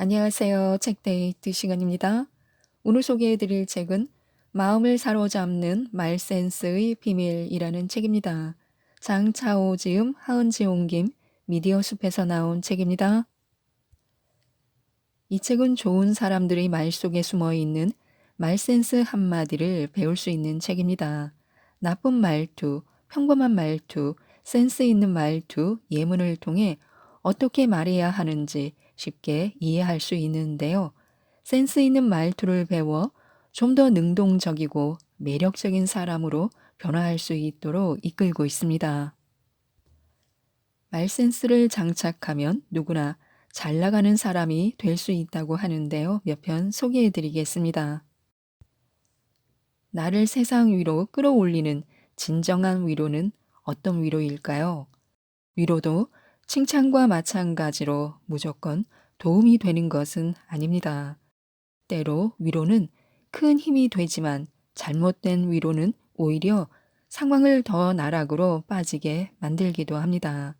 안녕하세요. 책데이트 시간입니다. 오늘 소개해드릴 책은 마음을 사로잡는 말센스의 비밀이라는 책입니다. 장차오 지음, 하은지 옮김, 미디어숲에서 나온 책입니다. 이 책은 좋은 사람들의 말 속에 숨어 있는 말센스 한마디를 배울 수 있는 책입니다. 나쁜 말투, 평범한 말투, 센스 있는 말투, 예문을 통해 어떻게 말해야 하는지 쉽게 이해할 수 있는데요. 센스 있는 말투를 배워 좀 더 능동적이고 매력적인 사람으로 변화할 수 있도록 이끌고 있습니다. 말센스를 장착하면 누구나 잘 나가는 사람이 될 수 있다고 하는데요. 몇 편 소개해 드리겠습니다. 나를 세상 위로 끌어올리는 진정한 위로는 어떤 위로일까요? 위로도 칭찬과 마찬가지로 무조건 도움이 되는 것은 아닙니다. 때로 위로는 큰 힘이 되지만 잘못된 위로는 오히려 상황을 더 나락으로 빠지게 만들기도 합니다.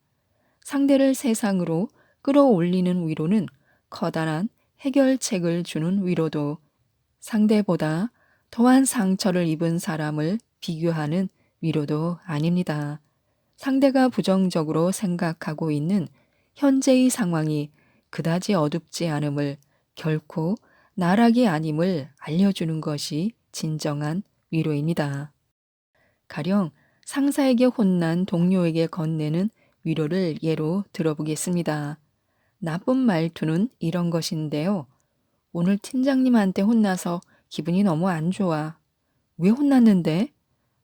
상대를 세상으로 끌어올리는 위로는 커다란 해결책을 주는 위로도 상대보다 더한 상처를 입은 사람을 비교하는 위로도 아닙니다. 상대가 부정적으로 생각하고 있는 현재의 상황이 그다지 어둡지 않음을 결코 나락이 아님을 알려주는 것이 진정한 위로입니다. 가령 상사에게 혼난 동료에게 건네는 위로를 예로 들어보겠습니다. 나쁜 말투는 이런 것인데요. 오늘 팀장님한테 혼나서 기분이 너무 안 좋아. 왜 혼났는데?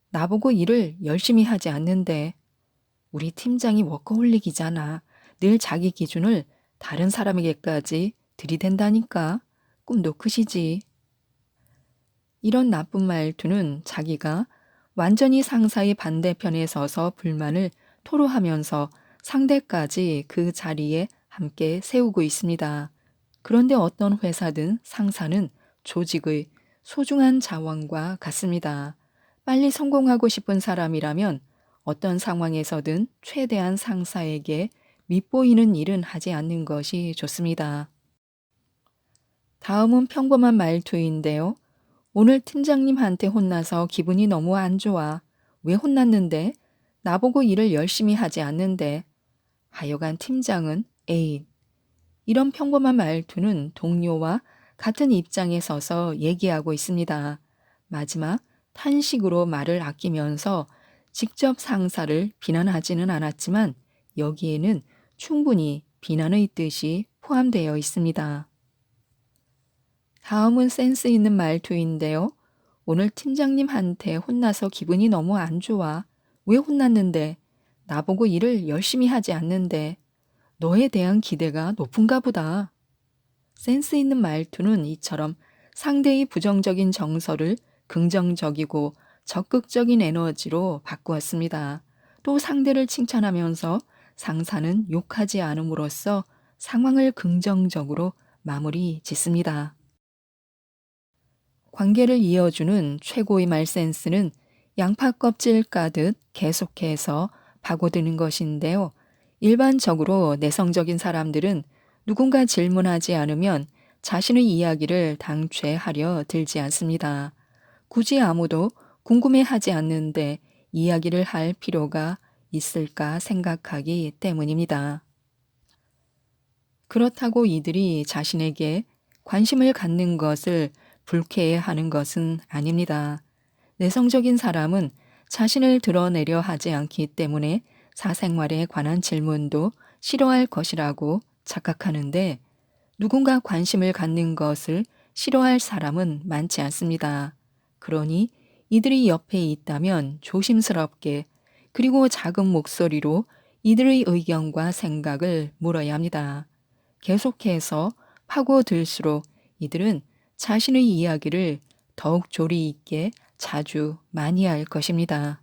나보고 일을 열심히 하지 않는데. 우리 팀장이 워커홀릭이잖아. 늘 자기 기준을 다른 사람에게까지 들이댄다니까. 꿈도 크시지. 이런 나쁜 말투는 자기가 완전히 상사의 반대편에 서서 불만을 토로하면서 상대까지 그 자리에 함께 세우고 있습니다. 그런데 어떤 회사든 상사는 조직의 소중한 자원과 같습니다. 빨리 성공하고 싶은 사람이라면 어떤 상황에서든 최대한 상사에게 밉보이는 일은 하지 않는 것이 좋습니다. 다음은 평범한 말투인데요. 오늘 팀장님한테 혼나서 기분이 너무 안 좋아. 왜 혼났는데? 나보고 일을 열심히 하지 않는데. 하여간 팀장은 애인. 이런 평범한 말투는 동료와 같은 입장에 서서 얘기하고 있습니다. 마지막 탄식으로 말을 아끼면서 직접 상사를 비난하지는 않았지만 여기에는 충분히 비난의 뜻이 포함되어 있습니다. 다음은 센스 있는 말투인데요. 오늘 팀장님한테 혼나서 기분이 너무 안 좋아. 왜 혼났는데? 나보고 일을 열심히 하지 않는데. 너에 대한 기대가 높은가 보다. 센스 있는 말투는 이처럼 상대의 부정적인 정서를 긍정적이고 적극적인 에너지로 바꾸었습니다. 또 상대를 칭찬하면서 상사는 욕하지 않음으로써 상황을 긍정적으로 마무리 짓습니다. 관계를 이어주는 최고의 말 센스는 양파 껍질 까듯 계속해서 파고드는 것인데요. 일반적으로 내성적인 사람들은 누군가 질문하지 않으면 자신의 이야기를 당최하려 들지 않습니다. 굳이 아무도 궁금해하지 않는데 이야기를 할 필요가 있을까 생각하기 때문입니다. 그렇다고 이들이 자신에게 관심을 갖는 것을 불쾌해하는 것은 아닙니다. 내성적인 사람은 자신을 드러내려 하지 않기 때문에 사생활에 관한 질문도 싫어할 것이라고 착각하는데 누군가 관심을 갖는 것을 싫어할 사람은 많지 않습니다. 그러니 이들이 옆에 있다면 조심스럽게 그리고 작은 목소리로 이들의 의견과 생각을 물어야 합니다. 계속해서 파고들수록 이들은 자신의 이야기를 더욱 조리 있게 자주 많이 할 것입니다.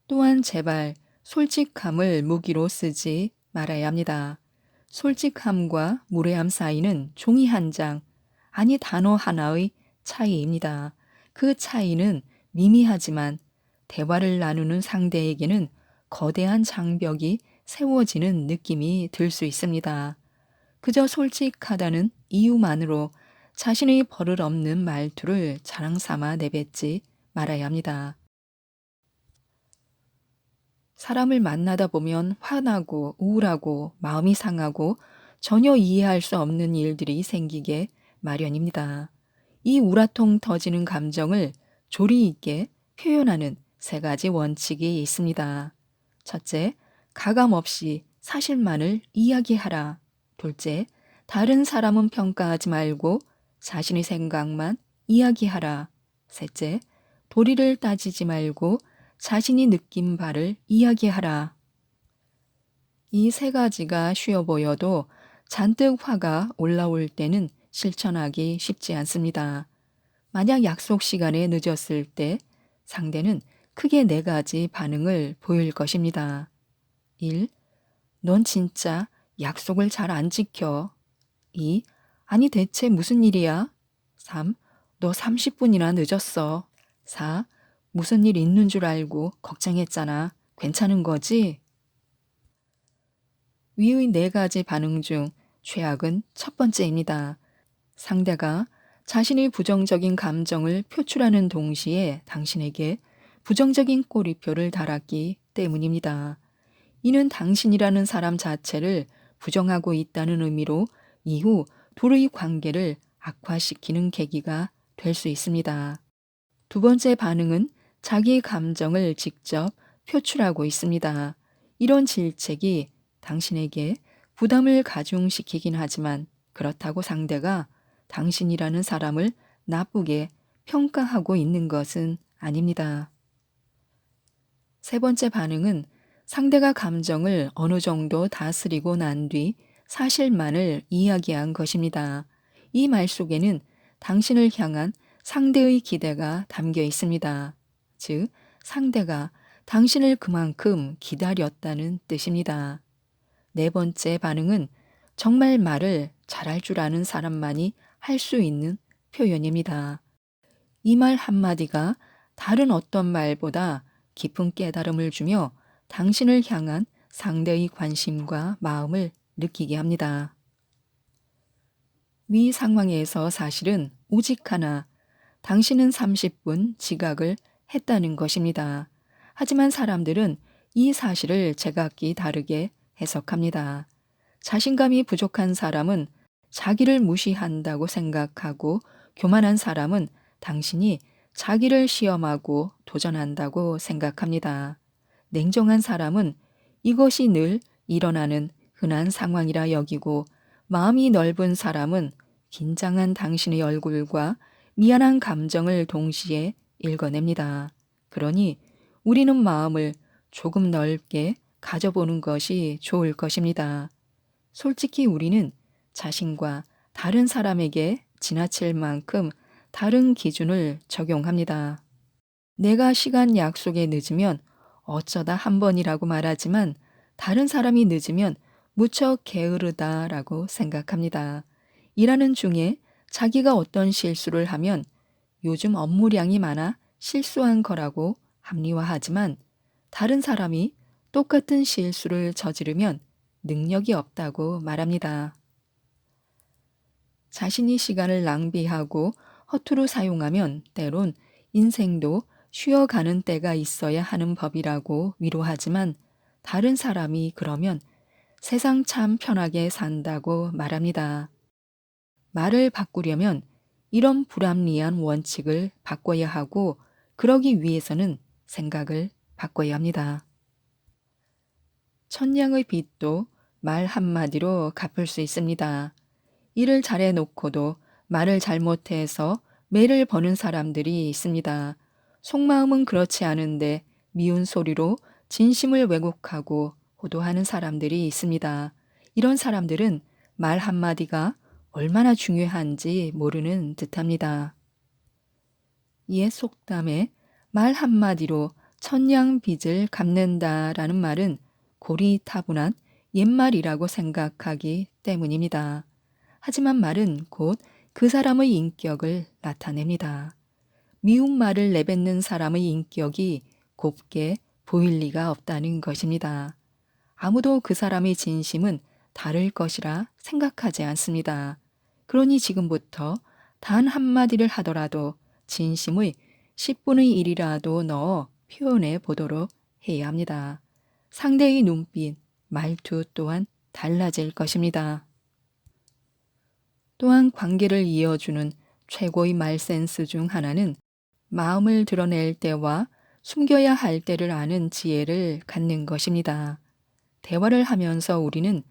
또한 제발 솔직함을 무기로 쓰지 말아야 합니다. 솔직함과 무례함 사이는 종이 한 장, 아니 단어 하나의 차이입니다. 그 차이는 미미하지만 대화를 나누는 상대에게는 거대한 장벽이 세워지는 느낌이 들 수 있습니다. 그저 솔직하다는 이유만으로 자신의 버릇없는 말투를 자랑 삼아 내뱉지 말아야 합니다. 사람을 만나다 보면 화나고 우울하고 마음이 상하고 전혀 이해할 수 없는 일들이 생기게 마련입니다. 이 우라통 터지는 감정을 조리 있게 표현하는 세 가지 원칙이 있습니다. 첫째, 가감 없이 사실만을 이야기하라. 둘째, 다른 사람은 평가하지 말고 자신의 생각만 이야기하라. 셋째, 도리를 따지지 말고 자신이 느낀 바를 이야기하라. 이 세 가지가 쉬워 보여도 잔뜩 화가 올라올 때는 실천하기 쉽지 않습니다. 만약 약속 시간에 늦었을 때 상대는 크게 네 가지 반응을 보일 것입니다. 1. 넌 진짜 약속을 잘 안 지켜. 2. 아니 대체 무슨 일이야? 3. 너 30분이나 늦었어. 4. 무슨 일 있는 줄 알고 걱정했잖아. 괜찮은 거지? 위의 네 가지 반응 중 최악은 첫 번째입니다. 상대가 자신의 부정적인 감정을 표출하는 동시에 당신에게 부정적인 꼬리표를 달았기 때문입니다. 이는 당신이라는 사람 자체를 부정하고 있다는 의미로 이후 둘의 관계를 악화시키는 계기가 될 수 있습니다. 두 번째 반응은 자기 감정을 직접 표출하고 있습니다. 이런 질책이 당신에게 부담을 가중시키긴 하지만 그렇다고 상대가 당신이라는 사람을 나쁘게 평가하고 있는 것은 아닙니다. 세 번째 반응은 상대가 감정을 어느 정도 다스리고 난 뒤 사실만을 이야기한 것입니다. 이 말 속에는 당신을 향한 상대의 기대가 담겨 있습니다. 즉, 상대가 당신을 그만큼 기다렸다는 뜻입니다. 네 번째 반응은 정말 말을 잘할 줄 아는 사람만이 할 수 있는 표현입니다. 이 말 한마디가 다른 어떤 말보다 깊은 깨달음을 주며 당신을 향한 상대의 관심과 마음을 느끼게 합니다. 위 상황에서 사실은 오직 하나, 당신은 30분 지각을 했다는 것입니다. 하지만 사람들은 이 사실을 제각기 다르게 해석합니다. 자신감이 부족한 사람은 자기를 무시한다고 생각하고 교만한 사람은 당신이 자기를 시험하고 도전한다고 생각합니다. 냉정한 사람은 이것이 늘 일어나는 흔한 상황이라 여기고 마음이 넓은 사람은 긴장한 당신의 얼굴과 미안한 감정을 동시에 읽어냅니다. 그러니 우리는 마음을 조금 넓게 가져보는 것이 좋을 것입니다. 솔직히 우리는 자신과 다른 사람에게 지나칠 만큼 다른 기준을 적용합니다. 내가 시간 약속에 늦으면 어쩌다 한 번이라고 말하지만 다른 사람이 늦으면 무척 게으르다라고 생각합니다. 일하는 중에 자기가 어떤 실수를 하면 요즘 업무량이 많아 실수한 거라고 합리화하지만 다른 사람이 똑같은 실수를 저지르면 능력이 없다고 말합니다. 자신이 시간을 낭비하고 허투루 사용하면 때론 인생도 쉬어가는 때가 있어야 하는 법이라고 위로하지만 다른 사람이 그러면 세상 참 편하게 산다고 말합니다. 말을 바꾸려면 이런 불합리한 원칙을 바꿔야 하고 그러기 위해서는 생각을 바꿔야 합니다. 천냥의 빚도 말 한마디로 갚을 수 있습니다. 일을 잘해놓고도 말을 잘못해서 매를 버는 사람들이 있습니다. 속마음은 그렇지 않은데 미운 소리로 진심을 왜곡하고 호도하는 사람들이 있습니다. 이런 사람들은 말 한마디가 얼마나 중요한지 모르는 듯합니다. 옛 속담에 말 한마디로 천냥 빚을 갚는다라는 말은 고리타분한 옛말이라고 생각하기 때문입니다. 하지만 말은 곧 그 사람의 인격을 나타냅니다. 미운 말을 내뱉는 사람의 인격이 곱게 보일 리가 없다는 것입니다. 아무도 그 사람의 진심은 다를 것이라 생각하지 않습니다. 그러니 지금부터 단 한마디를 하더라도 진심의 10분의 1이라도 넣어 표현해 보도록 해야 합니다. 상대의 눈빛, 말투 또한 달라질 것입니다. 또한 관계를 이어주는 최고의 말 센스 중 하나는 마음을 드러낼 때와 숨겨야 할 때를 아는 지혜를 갖는 것입니다. 대화를 하면서 우리는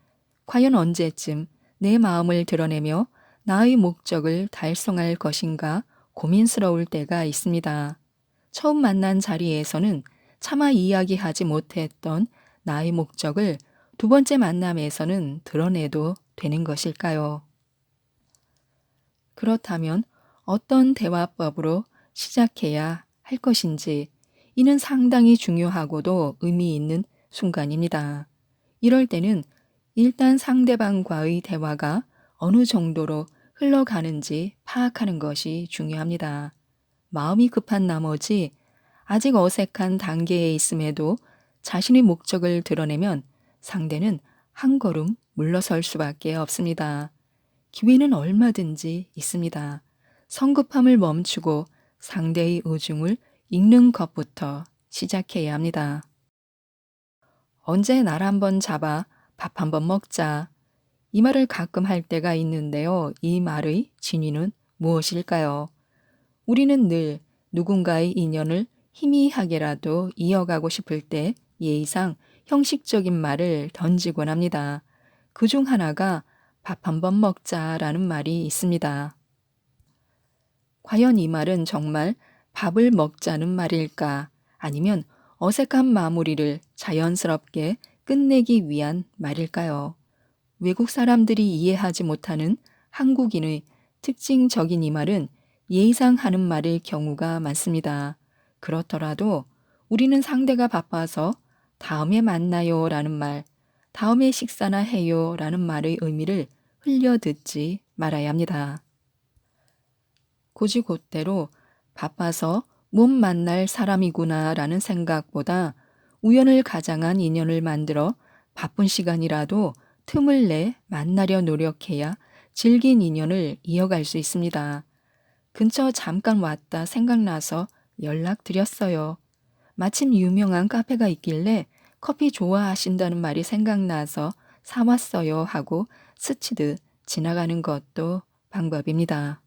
과연 언제쯤 내 마음을 드러내며 나의 목적을 달성할 것인가 고민스러울 때가 있습니다. 처음 만난 자리에서는 차마 이야기하지 못했던 나의 목적을 두 번째 만남에서는 드러내도 되는 것일까요? 그렇다면 어떤 대화법으로 시작해야 할 것인지, 이는 상당히 중요하고도 의미 있는 순간입니다. 이럴 때는 일단 상대방과의 대화가 어느 정도로 흘러가는지 파악하는 것이 중요합니다. 마음이 급한 나머지 아직 어색한 단계에 있음에도 자신의 목적을 드러내면 상대는 한 걸음 물러설 수밖에 없습니다. 기회는 얼마든지 있습니다. 성급함을 멈추고 상대의 의중을 읽는 것부터 시작해야 합니다. 언제 날 한번 잡아 밥 한번 먹자. 이 말을 가끔 할 때가 있는데요. 이 말의 진위는 무엇일까요? 우리는 늘 누군가의 인연을 희미하게라도 이어가고 싶을 때 예의상 형식적인 말을 던지곤 합니다. 그 중 하나가 밥 한번 먹자라는 말이 있습니다. 과연 이 말은 정말 밥을 먹자는 말일까? 아니면 어색한 마무리를 자연스럽게 끝내기 위한 말일까요? 외국 사람들이 이해하지 못하는 한국인의 특징적인 이 말은 예의상 하는 말일 경우가 많습니다. 그렇더라도 우리는 상대가 바빠서 다음에 만나요 라는 말, 다음에 식사나 해요 라는 말의 의미를 흘려듣지 말아야 합니다. 곧이곧대로 바빠서 못 만날 사람이구나 라는 생각보다 우연을 가장한 인연을 만들어 바쁜 시간이라도 틈을 내 만나려 노력해야 질긴 인연을 이어갈 수 있습니다. 근처 잠깐 왔다 생각나서 연락드렸어요. 마침 유명한 카페가 있길래 커피 좋아하신다는 말이 생각나서 사왔어요 하고 스치듯 지나가는 것도 방법입니다.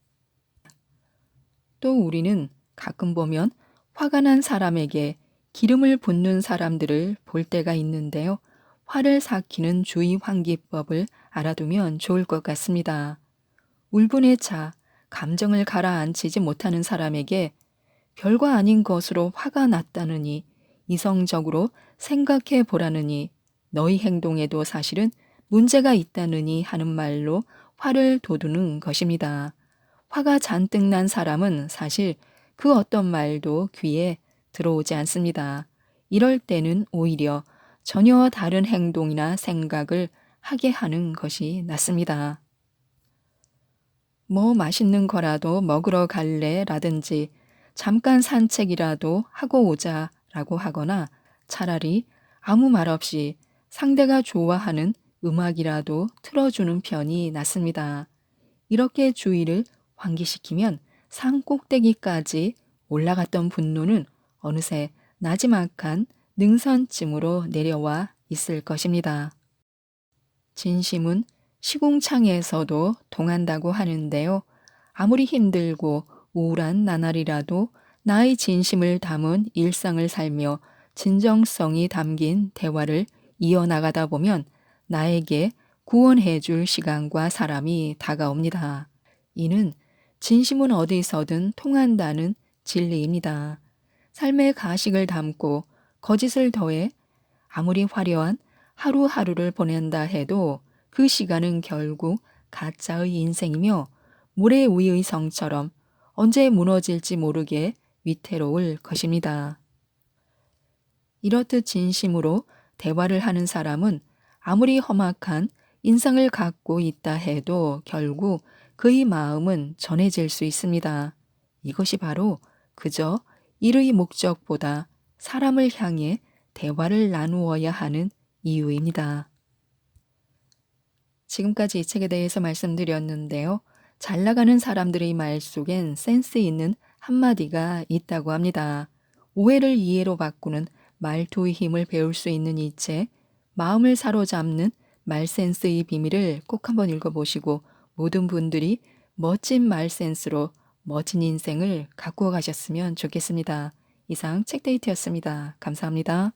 또 우리는 가끔 보면 화가 난 사람에게 기름을 붓는 사람들을 볼 때가 있는데요. 화를 삭히는 주의 환기법을 알아두면 좋을 것 같습니다. 울분에 차, 감정을 가라앉히지 못하는 사람에게 별거 아닌 것으로 화가 났다느니, 이성적으로 생각해 보라느니, 너희 행동에도 사실은 문제가 있다느니 하는 말로 화를 돋우는 것입니다. 화가 잔뜩 난 사람은 사실 그 어떤 말도 귀에 들어오지 않습니다. 이럴 때는 오히려 전혀 다른 행동이나 생각을 하게 하는 것이 낫습니다. 뭐 맛있는 거라도 먹으러 갈래? 라든지 잠깐 산책이라도 하고 오자 라고 하거나 차라리 아무 말 없이 상대가 좋아하는 음악이라도 틀어주는 편이 낫습니다. 이렇게 주의를 환기시키면 산 꼭대기까지 올라갔던 분노는 어느새 나지막한 능선쯤으로 내려와 있을 것입니다. 진심은 시궁창에서도 통한다고 하는데요. 아무리 힘들고 우울한 나날이라도 나의 진심을 담은 일상을 살며 진정성이 담긴 대화를 이어나가다 보면 나에게 구원해 줄 시간과 사람이 다가옵니다. 이는 진심은 어디서든 통한다는 진리입니다. 삶의 가식을 담고 거짓을 더해 아무리 화려한 하루하루를 보낸다 해도 그 시간은 결국 가짜의 인생이며 모래 위의 성처럼 언제 무너질지 모르게 위태로울 것입니다. 이렇듯 진심으로 대화를 하는 사람은 아무리 험악한 인상을 갖고 있다 해도 결국 그의 마음은 전해질 수 있습니다. 이것이 바로 그저 일의 목적보다 사람을 향해 대화를 나누어야 하는 이유입니다. 지금까지 이 책에 대해서 말씀드렸는데요. 잘 나가는 사람들의 말 속엔 센스 있는 한마디가 있다고 합니다. 오해를 이해로 바꾸는 말투의 힘을 배울 수 있는 이 책, 마음을 사로잡는 말 센스의 비밀을 꼭 한번 읽어보시고 모든 분들이 멋진 말 센스로 멋진 인생을 가꾸어 가셨으면 좋겠습니다. 이상 책데이트였습니다. 감사합니다.